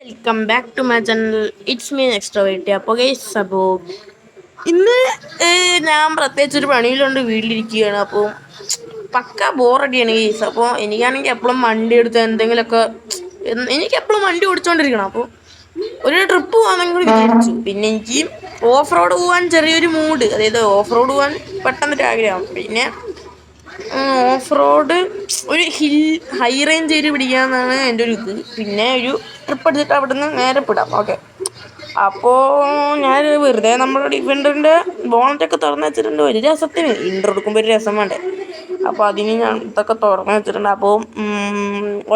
Welcome back to my channel. It's me extrovert. അപ്പോൾ guys, അപ്പോൾ ഇന്ന് ഞാൻ പ്രത്യേകിച്ച് ഒരു പണിയിലുണ്ട്, വീട്ടിലിരിക്കുകയാണ്. അപ്പോൾ പക്ക ബോറടിയാണ് ഗൈസ്. അപ്പോൾ എനിക്കാണെങ്കിൽ എപ്പോഴും വണ്ടി എടുത്ത് എന്തെങ്കിലുമൊക്കെ എനിക്ക് എപ്പോഴും വണ്ടി ഓടിച്ചുകൊണ്ടിരിക്കണം. അപ്പോൾ ഒരു ട്രിപ്പ് പോകാമെന്നും കൂടി വിചാരിച്ചു. പിന്നെ എനിക്ക് ഓഫ് റോഡ് പോകാൻ ചെറിയൊരു മൂഡ്, അതായത് ഓഫ് റോഡ് പോകാൻ പെട്ടെന്നൊരു ആഗ്രഹം. പിന്നെ ഓഫ് റോഡ് ഒരു ഹൈ റേഞ്ച് ഏരിയ പിടിക്കാമെന്നാണ് എൻ്റെ ഒരു ഇത്. പിന്നെ ഒരു ട്രിപ്പ് എടുത്തിട്ട് അവിടെ നിന്ന് നേരെ വിടാം. ഓക്കെ, അപ്പോൾ ഞാൻ വെറുതെ നമ്മുടെ ഡിഫൻഡറിൻ്റെ ബോണറ്റൊക്കെ തുറന്ന് വെച്ചിട്ടുണ്ട്. ഒരു രസത്തിന് ഇൻ്റർ എടുക്കുമ്പോൾ ഒരു രസം വേണ്ടേ, അപ്പോൾ അതിന് ഞാൻ ഇതൊക്കെ തുറന്ന് വെച്ചിട്ടുണ്ട്. അപ്പോൾ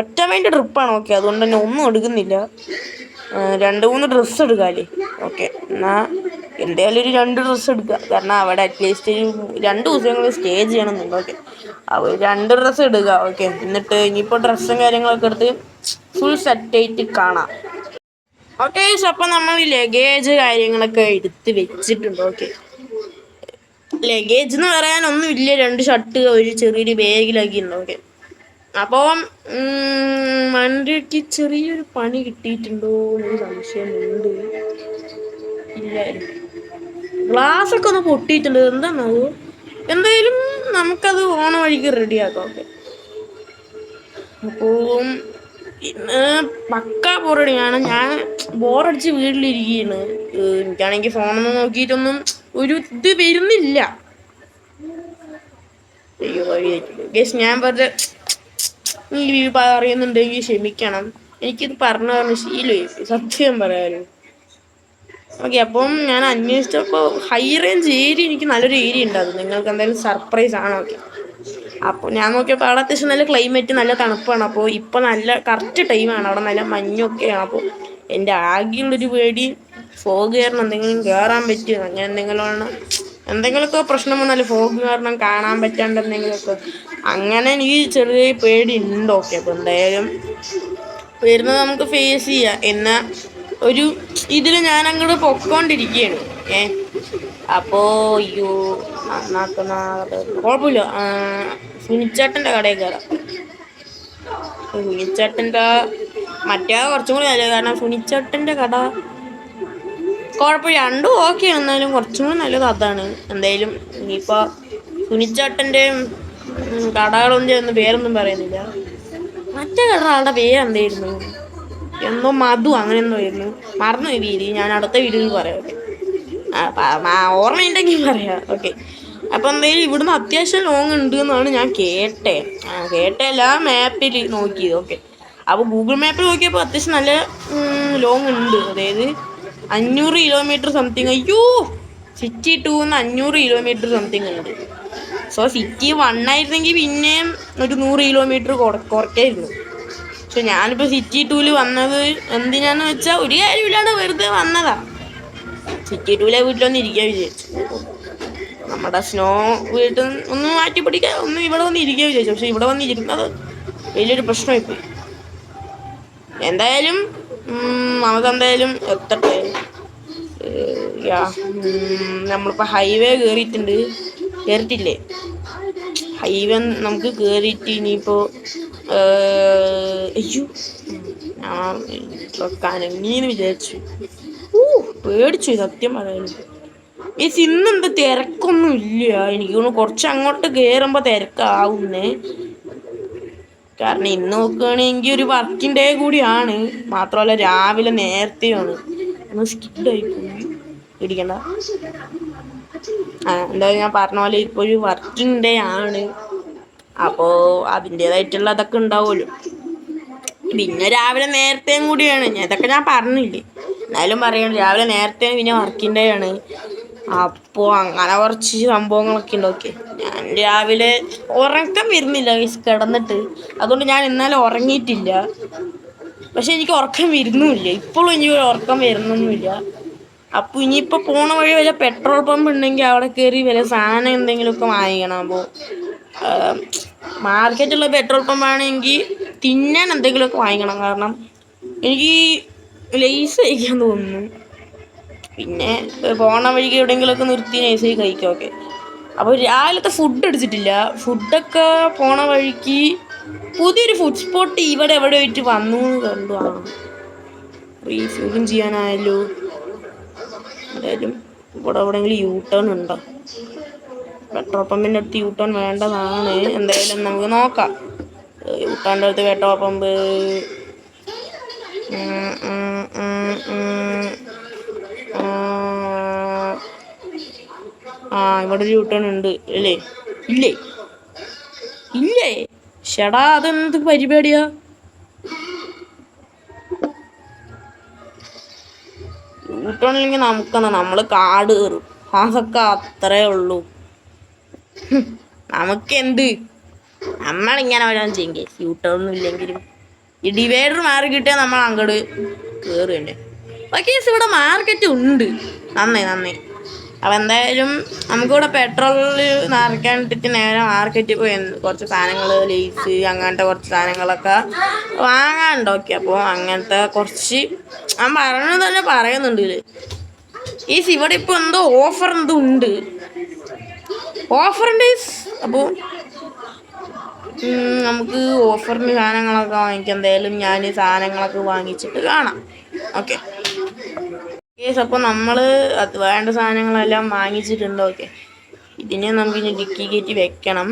ഒറ്റ മൈൻഡ് ട്രിപ്പാണ്. ഓക്കെ, അതുകൊണ്ട് തന്നെ ഒന്നും എടുക്കുന്നില്ല. 2-3 ഡ്രസ്സ് എടുക്കാമല്ലേ. ഓക്കെ, എന്നാൽ എന്തായാലും ഒരു 2 ഡ്രസ്സ് എടുക്കുക. കാരണം അവിടെ അറ്റ്ലീസ്റ്റ് ഒരു 2 ദിവസമെങ്കിലും സ്റ്റേ ചെയ്യണമെന്നുണ്ട്. ഓക്കെ, അപ്പോൾ 2 ഡ്രസ്സ് എടുക്കുക. ഓക്കെ, എന്നിട്ട് ഇനിയിപ്പോൾ ഡ്രസ്സും കാര്യങ്ങളൊക്കെ എടുത്ത് ഫുൾ സെറ്റായിട്ട് കാണാം. ഓക്കെ, അപ്പോൾ നമ്മൾ ലഗേജ് കാര്യങ്ങളൊക്കെ എടുത്ത് വെച്ചിട്ടുണ്ട്. ഓക്കെ, ലഗേജ് എന്ന് പറയാനൊന്നുമില്ല, 2 ഷർട്ട്, ഒരു ചെറിയൊരു ബാഗിലൊക്കെ ഉണ്ട്. ഓക്കെ, അപ്പോൾ വണ്ടിക്ക് ചെറിയൊരു പണി കിട്ടിയിട്ടുണ്ടോ എന്നൊരു സംശയമുണ്ട്. ഇല്ലായിരുന്നു, ഗ്ലാസ്സൊക്കെ ഒന്ന് പൊട്ടിയിട്ടുണ്ട്. എന്താണത്? എന്തായാലും നമുക്കത് ഓണ വഴിക്ക് റെഡിയാക്കാം. ഓക്കെ, അപ്പോൾ ഇന്ന് പക്ക ബോറടിയാണ്. ഞാൻ ബോറടിച്ച് വീട്ടിലിരിക്കുകയാണ്. എനിക്കാണെങ്കിൽ ഫോണൊന്നും നോക്കിയിട്ടൊന്നും ഒരു ഇത് വരുന്നില്ല. അയ്യോ, ഗസ്, ഞാൻ വെറുതെ ഈ പറയുന്നുണ്ടെങ്കിൽ ക്ഷമിക്കണം. എനിക്കിത് പറഞ്ഞു ശീലമായി, സത്യം പറയാലോ. ഓക്കെ, അപ്പം ഞാൻ അന്വേഷിച്ചപ്പോൾ ഹൈ റേഞ്ച് ഏരിയ, എനിക്ക് നല്ലൊരു ഏരിയ ഉണ്ട്. അത് നിങ്ങൾക്ക് എന്തായാലും സർപ്രൈസ് ആണ്. ഓക്കെ, അപ്പോൾ ഞാൻ നോക്കിയപ്പോൾ അവിടെ അത്യാവശ്യം നല്ല ക്ലൈമറ്റ്, നല്ല തണുപ്പാണ്. അപ്പോൾ ഇപ്പോൾ നല്ല കറക്റ്റ് ടൈമാണ്, അവിടെ നല്ല മഞ്ഞൊക്കെയാണ്. അപ്പോൾ എൻ്റെ ആകെയുള്ളൊരു പേടി ഫോഗ് കാരണം എന്തെങ്കിലും കയറാൻ പറ്റുമോ, അങ്ങനെ എന്തെങ്കിലുമൊക്കെ പ്രശ്നം വന്നാലും ഫോഗ് കാരണം കാണാൻ പറ്റാണ്ട് എന്തെങ്കിലുമൊക്കെ, അങ്ങനെ എനിക്ക് ചെറിയ പേടി ഉണ്ട്. ഓക്കെ, അപ്പോൾ എന്തായാലും വരുന്നത് നമുക്ക് ഫേസ് ചെയ്യാം. എന്നാൽ ഒരു ഇതിൽ ഞാൻ അങ്ങോട്ട് പൊക്കോണ്ടിരിക്കുകയാണ്. അപ്പോൾ അയ്യോ, നന്നാക്കുന്ന കുഴപ്പമില്ല, സുനിച്ചേട്ടൻ്റെ കടയിൽ കയറാം. സുനിച്ചേട്ടൻ്റെ മറ്റേ കുറച്ചും കൂടി നല്ലത്, കാരണം സുനിച്ചേട്ടൻ്റെ കട കുഴപ്പമില്ല, 2 ഓക്കെ, എന്നാലും കുറച്ചും കൂടി നല്ലത് അതാണ്. എന്തായാലും ഇനിയിപ്പോൾ സുനിച്ചേട്ടൻ്റെ കടകളൊന്നും പേരൊന്നും പറയുന്നില്ല. മറ്റേ കട ആളുടെ പേരെന്തായിരുന്നു, എന്തോ മധു, അങ്ങനെ എന്തോ ആയിരുന്നു, മറന്നു ഈ വീതി. ഞാൻ അടുത്ത വീഡിയോയിൽ പറയാം. ഓർമ്മയുണ്ടെങ്കിൽ പറയാം. ഓക്കെ, അപ്പോൾ എന്തായാലും ഇവിടുന്ന് അത്യാവശ്യം ലോങ് ഉണ്ട് എന്നാണ് ഞാൻ കേട്ടല്ല മാപ്പിൽ നോക്കിയത്. ഓക്കെ, അപ്പോൾ ഗൂഗിൾ മാപ്പിൽ നോക്കിയപ്പോൾ അത്യാവശ്യം നല്ല ലോങ് ഉണ്ട്, അതായത് 500 കിലോമീറ്റർ സംതിങ്. അയ്യോ, സിറ്റി 2 500 കിലോമീറ്റർ സംതിങ് ഉണ്ട്. സോ സിറ്റി 1 ആയിരുന്നെങ്കിൽ പിന്നെയും ഒരു 100 കിലോമീറ്റർ കുറയ്ക്കായിരുന്നു. പക്ഷെ ഞാനിപ്പോൾ സിറ്റി 2 വന്നത് എന്തിനാന്ന് വെച്ചാൽ ഒരു കാര്യമില്ലാണ്ട് വെറുതെ വന്നതാ. സിറ്റി 2 വീട്ടിലൊന്നും ഇരിക്കാൻ വിചാരിച്ചു. നമ്മുടെ സ്നോ വീട്ടിൽ ഒന്ന് മാറ്റി പിടിക്കാൻ ഒന്ന് ഇവിടെ വന്ന് ഇരിക്കാൻ വിചാരിച്ചു. പക്ഷെ ഇവിടെ വന്നിരിക്കുന്നത് വലിയൊരു പ്രശ്നമായിപ്പോയി. എന്തായാലും നമുക്കെന്തായാലും എത്തട്ടെ. നമ്മളിപ്പോൾ ഹൈവേ കയറിയിട്ടില്ലേ, ഹൈവേ നമുക്ക് കയറിയിട്ട് ഇനിയിപ്പോൾ അയ്യോ, ഞാൻ കനങ്ങീന്ന് വിചാരിച്ചു. പേടിച്ചു സത്യം പറയാനും. ഇന്നെന്താ തിരക്കൊന്നും ഇല്ല, എനിക്ക് തോന്നുന്നു കുറച്ച് അങ്ങോട്ട് കയറുമ്പോൾ തിരക്കാവുന്നേ. കാരണം ഇന്ന് നോക്കുകയാണെങ്കിൽ ഒരു വർക്കിംഗ് ഡേ കൂടിയാണ്, മാത്രമല്ല രാവിലെ നേരത്തെയാണ്. ഒന്ന് സ്കിഡായി പോയി, ഇടിക്കണ്ട. എന്തായാലും ഞാൻ പറഞ്ഞ പോലെ ഇപ്പോൾ ഒരു വർക്കിംഗ് ഡേ ആണ്. അപ്പോൾ അതിൻ്റേതായിട്ടുള്ള അതൊക്കെ ഉണ്ടാവുമല്ലോ. പിന്നെ രാവിലെ നേരത്തെയും കൂടിയാണ്, ഇതൊക്കെ ഞാൻ പറഞ്ഞില്ലേ, എന്നാലും പറയണം, രാവിലെ നേരത്തെ പിന്നെ വർക്കിംഗ് ഡേ ആണ്. അപ്പോൾ അങ്ങനെ കുറച്ച് സംഭവങ്ങളൊക്കെ ഉണ്ട്. ഓക്കെ, ഞാൻ രാവിലെ ഉറക്കം വരുന്നില്ല കിടന്നിട്ട്, അതുകൊണ്ട് ഞാൻ ഇന്നലെ ഉറങ്ങിയിട്ടില്ല. പക്ഷെ എനിക്ക് ഉറക്കം വരുന്നുമില്ല, ഇപ്പോഴും എനിക്ക് ഉറക്കം വരുന്നൊന്നുമില്ല. അപ്പോൾ ഇനിയിപ്പോൾ പോണ വഴി വല്ല പെട്രോൾ പമ്പ് ഉണ്ടെങ്കിൽ അവിടെ കയറി വല്ല സാധനം എന്തെങ്കിലുമൊക്കെ വാങ്ങിക്കണം. അപ്പോൾ മാർക്കറ്റുള്ള പെട്രോൾ പമ്പാണെങ്കിൽ തിന്നാൻ എന്തെങ്കിലുമൊക്കെ വാങ്ങിക്കണം, കാരണം എനിക്ക് ലേസ് കഴിക്കാൻ തോന്നുന്നു. പിന്നെ പോണ വഴിക്ക് എവിടെയെങ്കിലുമൊക്കെ നിർത്തി നൈസായി കഴിക്കാം. ഓക്കെ, അപ്പോൾ രാവിലത്തെ ഫുഡ് അടിച്ചിട്ടില്ല. ഫുഡൊക്കെ പോണ വഴിക്ക് പുതിയൊരു ഫുഡ് സ്പോട്ട് ഇവിടെ എവിടെ ആയിട്ട് വന്നു എന്ന് കണ്ടു. റീഫ്യൂലും ചെയ്യാനായല്ലോ. എന്തായാലും ഇവിടെ എവിടെയെങ്കിലും യൂ ടേൺ ഉണ്ടോ? പെട്രോൾ പമ്പിൻ്റെ അടുത്ത് യൂ ടേൺ വേണ്ടതാണ്. എന്തായാലും നമുക്ക് നോക്കാം. യൂ ടേണിൻ്റെ അടുത്ത് പെട്രോൾ പമ്പ്. ഇവിടെ ഒരു യൂ ടേൺ ഉണ്ട് അല്ലേ? ഇല്ലേ ഇല്ലേ ഷടാ, അതെന്ത് പരിപാടിയാ? യൂ ടേൺ ഇല്ലെങ്കിൽ നമുക്കെന്നാ, നമ്മൾ കാട് കയറും. അതൊക്കെ അത്രേ ഉള്ളൂ. നമുക്കെന്ത്, നമ്മളിങ്ങനെ വരാൻ ചെയ്യെങ്കിൽ യൂ ടേൺ ഒന്നും ഇല്ലെങ്കിലും ഈ ഡിവൈഡർ മാറി കിട്ടിയാൽ നമ്മൾ അങ്ങോട്ട് കയറുകയല്ലേ. പക്ഷേ ഇവിടെ മാർക്കറ്റ് ഉണ്ട്. നന്നേ. അപ്പം എന്തായാലും നമുക്കിവിടെ പെട്രോളിൽ നിറയ്ക്കാനിട്ടിട്ട് നേരെ മാർക്കറ്റിൽ പോയി കുറച്ച് സാധനങ്ങൾ, ലേസ് അങ്ങനത്തെ കുറച്ച് സാധനങ്ങളൊക്കെ വാങ്ങാനുണ്ട്. ഓക്കെ, അപ്പോൾ അങ്ങനത്തെ കുറച്ച് ഞാൻ പറഞ്ഞു തന്നെ പറയുന്നുണ്ട്. ഈ ഇവിടെ ഇപ്പോൾ എന്തോ ഓഫർ എന്തോ ഉണ്ട്. ഓഫറുണ്ട്. അപ്പോൾ നമുക്ക് ഓഫറിന് സാധനങ്ങളൊക്കെ വാങ്ങിക്കാം. എന്തായാലും ഞാൻ സാധനങ്ങളൊക്കെ വാങ്ങിച്ചിട്ട് കാണാം. ഓക്കെ അപ്പോൾ നമ്മൾ അത് വേണ്ട സാധനങ്ങളെല്ലാം വാങ്ങിച്ചിട്ടുണ്ട്. ഓക്കെ, ഇതിനെ നമുക്കിനി ഡിക്കി കയറ്റി വെക്കണം.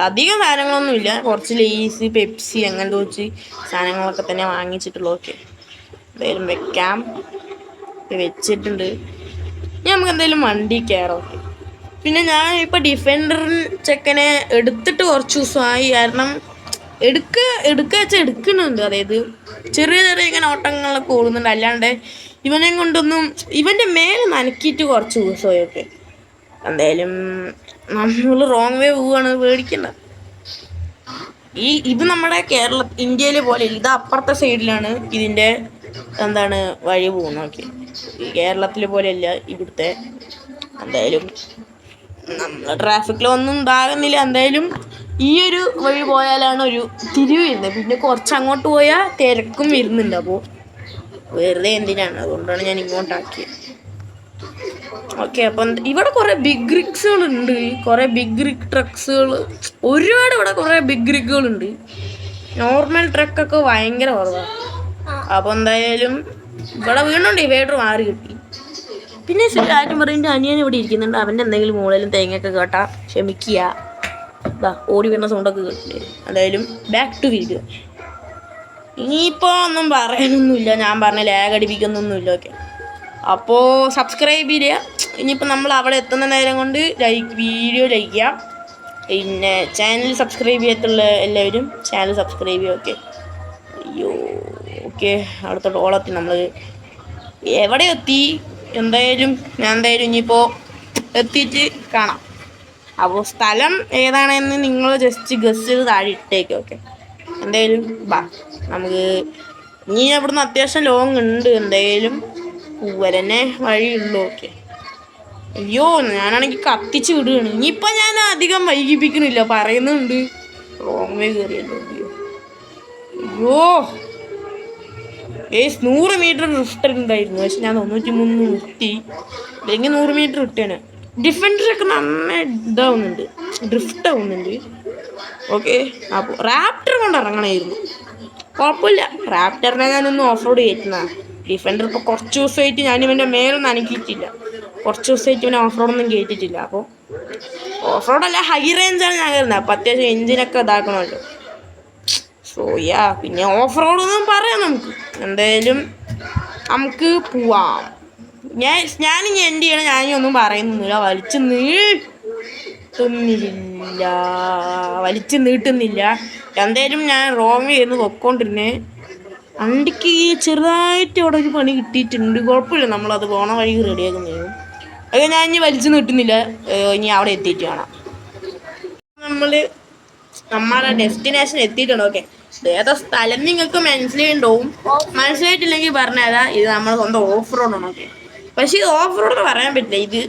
അധികം സാധനങ്ങളൊന്നുമില്ല, കുറച്ച് ലേസ്, പെപ്സി അങ്ങനത്തെ കുറച്ച് സാധനങ്ങളൊക്കെ തന്നെ വാങ്ങിച്ചിട്ടുള്ളൂ. ഓക്കെ, എന്തായാലും വെക്കാം. വെച്ചിട്ടുണ്ട്. ഇനി നമുക്ക് എന്തായാലും വണ്ടി കയറാം. ഓക്കെ, പിന്നെ ഞാൻ ഇപ്പോൾ ഡിഫൻഡർ ചെക്കനെ എടുത്തിട്ട് കുറച്ച് ദിവസമായി. കാരണം എടുക്കുന്നുണ്ട്. അതായത് ചെറിയ ഇങ്ങനെ ഓട്ടങ്ങളൊക്കെ ഓടുന്നുണ്ട്. അല്ലാണ്ട് ഇവനെ കൊണ്ടൊന്നും, ഇവൻ്റെ മേലെ നനക്കിയിട്ട് കുറച്ച് ദിവസമായൊക്കെ. എന്തായാലും നമ്മൾ റോങ് വേ പോവുകയാണ്, പേടിക്കണ്ട. ഇത് നമ്മുടെ ഇന്ത്യയിൽ പോലെ ഇത് അപ്പുറത്തെ സൈഡിലാണ് ഇതിൻ്റെ വഴി പോകുന്നത്. ഓക്കെ, ഈ കേരളത്തിലെ പോലെയല്ല ഇവിടുത്തെ. എന്തായാലും നമ്മൾ ട്രാഫിക്കിലൊന്നും ഉണ്ടാകുന്നില്ല. എന്തായാലും ഈ ഒരു വഴി പോയാലാണ് ഒരു തിരിവ് വരുന്നത്. പിന്നെ കുറച്ച് അങ്ങോട്ട് പോയാൽ തിരക്കും വരുന്നുണ്ട്. അപ്പോൾ വെറുതെ എന്തിനാണ്, അതുകൊണ്ടാണ് ഞാൻ ഇങ്ങോട്ടാക്കിയത്. ഓക്കെ, അപ്പം ഇവിടെ കുറേ ബിഗ് റിഗ്സുകളുണ്ട്, കുറേ ബിഗ് റിഗ് ട്രക്സുകൾ, ഒരുപാട്. ഇവിടെ കുറേ ബിഗ് റിഗുകളുണ്ട്. നോർമൽ ട്രക്കൊക്കെ ഭയങ്കര കുറവാണ്. അപ്പോൾ എന്തായാലും ഇവിടെ വീണ്ടും ഡിവൈഡർ മാറി കിട്ടി. പിന്നെ കാര്യം പറയുമ്പോൾ അനിയൻ ഇവിടെ ഇരിക്കുന്നുണ്ട്. അവൻ്റെ എന്തെങ്കിലും മുകളിലും തേങ്ങയൊക്കെ കേട്ടാൽ ക്ഷമിക്കുക. ഓടി വരുന്ന സൗണ്ടൊക്കെ കേട്ടില്ലേ. എന്തായാലും ബാക്ക് ടു വീഡിയോ. ഇനിയിപ്പോൾ ഒന്നും പറയാനൊന്നുമില്ല. ഞാൻ പറഞ്ഞ ലാഗ് അടിപ്പിക്കുന്നൊന്നുമില്ല. ഓക്കെ, അപ്പോൾ സബ്സ്ക്രൈബ് ചെയ്യുക. ഇനിയിപ്പോൾ നമ്മൾ അവിടെ എത്തുന്ന നേരം കൊണ്ട് വീഡിയോ ലൈക്ക് ചെയ്യുക. പിന്നെ ചാനൽ സബ്സ്ക്രൈബ് ചെയ്തിട്ടുള്ള എല്ലാവരും ചാനൽ സബ്സ്ക്രൈബ് ചെയ്യുക. ഓക്കെ, അയ്യോ ഓക്കെ, അടുത്ത ഓളെത്തി. നമ്മൾ എവിടെ എത്തി? ഞാൻ എന്തായാലും ഇനിയിപ്പോൾ എത്തിയിട്ട് കാണാം. അപ്പോൾ സ്ഥലം ഏതാണെന്ന് നിങ്ങൾ ജസ്റ്റ് ഗസ് ചെയ്ത് താഴെ ഇട്ടേക്കും. ഓക്കെ, എന്തായാലും നമുക്ക് ഇനി അവിടുന്ന് അത്യാവശ്യം ലോങ് ഉണ്ട്. എന്തായാലും പൂവരനെ വഴിയുള്ളൂ. ഓക്കെ, അയ്യോ ഞാനാണെങ്കിൽ കത്തിച്ച് വിടുകയാണ്. ഇനിയിപ്പോൾ ഞാൻ അധികം വൈകിപ്പിക്കണില്ല, പറയുന്നുണ്ട്. റോങ് വേ കയറിയല്ലോ. അയ്യോ 100 മീറ്റർ ഡ്രിഫ്റ്റ് ഉണ്ടായിരുന്നു. പക്ഷെ ഞാൻ 93 നിർത്തി. അല്ലെങ്കിൽ 100 മീറ്റർ ഇട്ടാണ്. ഡിഫൻഡറൊക്കെ നന്നായി ഇതാവുന്നുണ്ട്, ഡ്രിഫ്റ്റ് ആവുന്നുണ്ട്. ഓക്കെ, അപ്പോൾ റാപ്റ്റർ കൊണ്ട് ഇറങ്ങണമായിരുന്നു. കുഴപ്പമില്ല, റാപ്റ്ററിനെ ഞാനൊന്ന് ഓഫ് റോഡ് കയറ്റുന്നതാണ്. ഡിഫൻഡർ ഇപ്പോൾ കുറച്ച് ദിവസമായിട്ട് ഞാൻ ഇവൻ്റെ മേലൊന്നും അനക്കിയിട്ടില്ല. കുറച്ച് ദിവസമായിട്ട് ഇവനെ ഓഫ് റോഡൊന്നും കയറ്റിയിട്ടില്ല. അപ്പോൾ ഓഫ് റോഡല്ല, ഹൈ റേഞ്ചാണ് ഞാൻ കയറുന്നത്. അപ്പോൾ അത്യാവശ്യം എഞ്ചിനൊക്കെ ഇതാക്കണമല്ലോ. സോ പിന്നെ ഓഫ് റോഡൊന്നും പറയാം നമുക്ക്. എന്തായാലും നമുക്ക് പോവാം. ഞാനിനി എൻ്റെ ചെയ്യണം. ഞാനൊന്നും പറയുന്നൊന്നുമില്ല. വലിച്ചു നീട്ടുന്നില്ല. എന്തായാലും ഞാൻ റോങ് ചെയ്യുന്നു പൊയ്ക്കൊണ്ടിരുന്നേ. വണ്ടിക്ക് ചെറുതായിട്ട് അവിടെ ഒരു പണി കിട്ടിയിട്ടുണ്ട്. കുഴപ്പമില്ല, നമ്മളത് പോണ വഴി റെഡിയാക്കുന്നതിന്. അത് ഞാൻ ഇനി വലിച്ചു നീട്ടുന്നില്ല. ഇനി അവിടെ എത്തിയിട്ട് കാണാം. നമ്മളെ ഡെസ്റ്റിനേഷൻ എത്തിയിട്ടുണ്ട്. ഓക്കെ, ഏതാ സ്ഥലം നിങ്ങൾക്ക് മനസ്സിലായിട്ടുണ്ടാവും. മനസ്സിലായിട്ടില്ലെങ്കിൽ പറഞ്ഞുതരാം. ഇത് നമ്മൾ സ്വന്തം ഓഫ് റോഡാണ്. ഓക്കെ, പക്ഷേ ഇത് ഓഫ് റോഡെന്ന് പറയാൻ പറ്റില്ല. ഇത്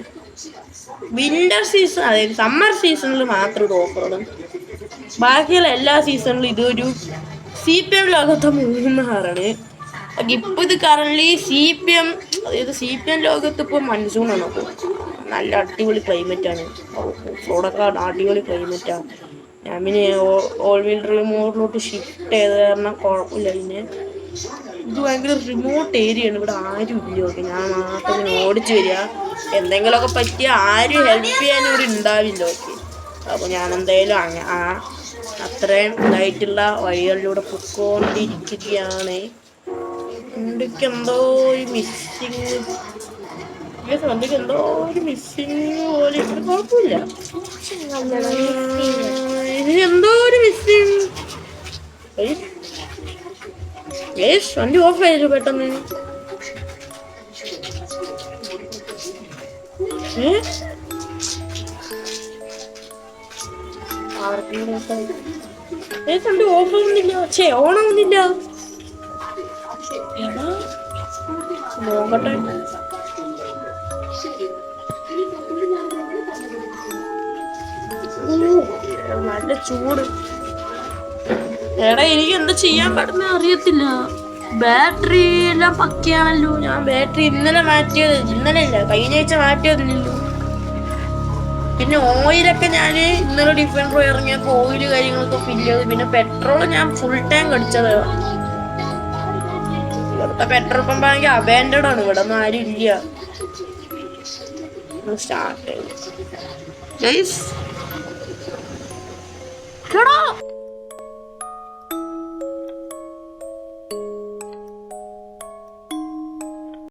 വിൻ്റർ സീസൺ, അതായത് സമ്മർ സീസണിൽ മാത്രം ഇത് ഓഫ് റോഡും. ബാക്കിയുള്ള എല്ലാ സീസണിലും ഇതൊരു CPM ലോകത്തെ മൂന്നാറാണ്. ഇപ്പോൾ ഇത് കറൻലി CPM, അതായത് CPM ലോകത്ത് ഇപ്പോൾ മൺസൂണാണ്. അപ്പോൾ നല്ല അടിപൊളി ക്ലൈമറ്റാണ്. റോഡൊക്കെ അടിപൊളി ക്ലൈമറ്റാണ്. ഞാൻ പിന്നെ ഓൾ വീൽ ഡ്രൈവ് മോഡിലോട്ട് ഷിഫ്റ്റ് ചെയ്ത് കാരണം കുഴപ്പമില്ല. പിന്നെ ഇത് ഭയങ്കര റിമോട്ട് ഏരിയ ആണ്, ഇവിടെ ആരും ഇല്ല. ഓക്കെ, ഞാൻ മാത്രം ഇങ്ങനെ ഓടിച്ചു വരിക, എന്തെങ്കിലുമൊക്കെ പറ്റിയ ആരും ഹെൽപ്പ് ചെയ്യാനും ഇവിടെ ഉണ്ടാവില്ല. ഓക്കെ, അപ്പോൾ ഞാൻ എന്തായാലും അത്രയും ഇതായിട്ടുള്ള വഴികളിലൂടെ പൊക്കോണ്ടിരിക്കുകയാണ്. വണ്ടിക്ക് എന്തോ ഒരു മിസ്സിങ്, വണ്ടിക്ക് എന്തോ ഒരു മിസ്സിങ് പോലെ, കുഴപ്പമില്ല, ഇതിന് എന്തോ ഒരു മിസ്സിങ്. വണ്ടി ഓഫ് ആയിരുന്നു പെട്ടെന്ന്. വണ്ടി ഓഫ് ആവുന്നില്ല, ഓൺ ആവുന്നില്ല. നോക്കട്ടെ, നല്ല ചൂട്. എടാ, എനിക്ക് എന്താ ചെയ്യാൻ പറ്റുന്ന അറിയത്തില്ല. ബാറ്ററി എല്ലാം പക്കയാണല്ലോ. ഞാൻ ബാറ്ററി ഇന്നലെ മാറ്റിയത്, ഇന്നലെയല്ല കഴിഞ്ഞ ആഴ്ച മാറ്റിയതില്ലല്ലോ. പിന്നെ ഓയിലൊക്കെ ഞാൻ ഇന്നലെ ഡിഫറൻറ്റ് പോയി ഇറങ്ങിയപ്പോൾ ഓയിൽ കാര്യങ്ങളൊക്കെ ഫില്ല് ചെയ്തു. പിന്നെ പെട്രോൾ ഞാൻ ഫുൾ ടാങ്ക് അടിച്ചത്. ഇവിടുത്തെ പെട്രോൾ പമ്പ് ആണെങ്കിൽ അബാൻഡഡ് ആണ്, ഇവിടെ ഒന്നും ആരും ഇല്ല. സ്റ്റാർട്ട് ചെയ്തു.